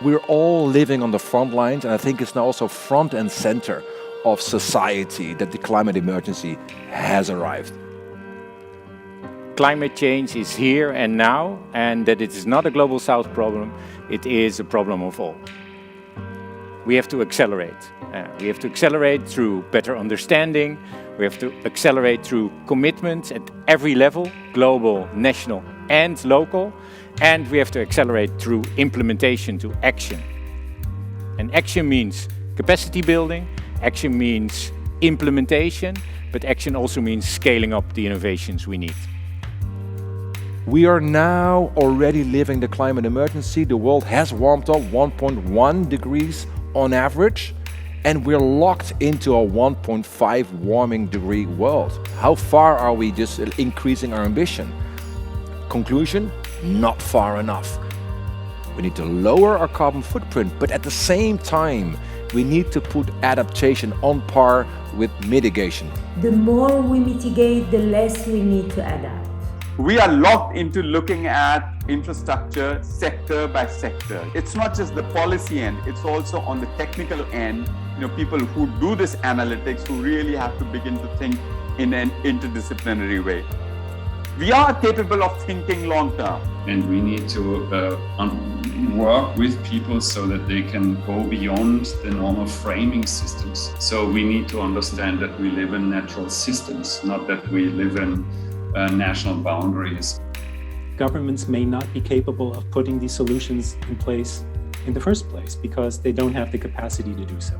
We're all living on the front lines, and I think it's now also front and center of society that the climate emergency has arrived. Climate change is here and now, and that it is not a global south problem, it is a problem of all. We have to accelerate. We have to accelerate through better understanding. We have to accelerate through commitments at every level, global, national and local. And we have to accelerate through implementation to action. And action means capacity building, action means implementation, but action also means scaling up the innovations we need. We are now already living the climate emergency. The world has warmed up 1.1 degrees on average, and we're locked into a 1.5 warming degree world. How far are we just increasing our ambition? Conclusion, not far enough. We need to lower our carbon footprint, but at the same time, we need to put adaptation on par with mitigation. The more we mitigate, the less we need to adapt. We are locked into looking at infrastructure sector by sector. It's not just the policy end, it's also on the technical end. People who do this analytics who really have to begin to think in an interdisciplinary way. We are capable of thinking long term. And we need to work with people so that they can go beyond the normal framing systems. So we need to understand that we live in natural systems, not that we live in national boundaries. Governments may not be capable of putting these solutions in place in the first place because they don't have the capacity to do so.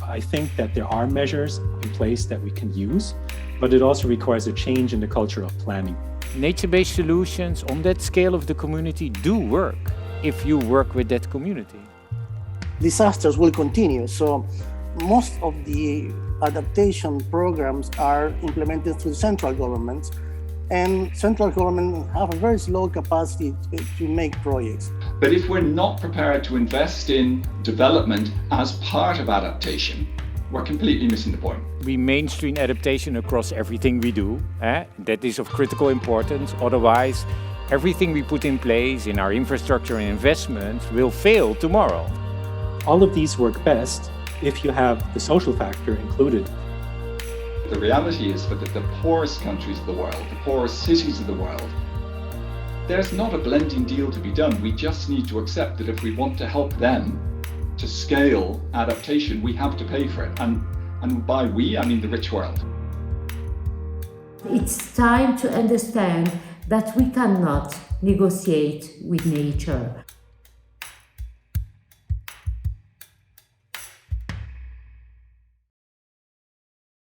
I think that there are measures in place that we can use, but it also requires a change in the culture of planning. Nature-based solutions on that scale of the community do work if you work with that community. Disasters will continue, so most of the adaptation programs are implemented through central governments, and central government have a very slow capacity to make projects. But if we're not prepared to invest in development as part of adaptation, we're completely missing the point. We mainstream adaptation across everything we do. That is of critical importance. Otherwise, everything we put in place in our infrastructure and investments will fail tomorrow. All of these work best if you have the social factor included. The reality is that the poorest countries of the world, the poorest cities of the world, there's not a blending deal to be done. We just need to accept that if we want to help them to scale adaptation, we have to pay for it. And by we, I mean the rich world. It's time to understand that we cannot negotiate with nature.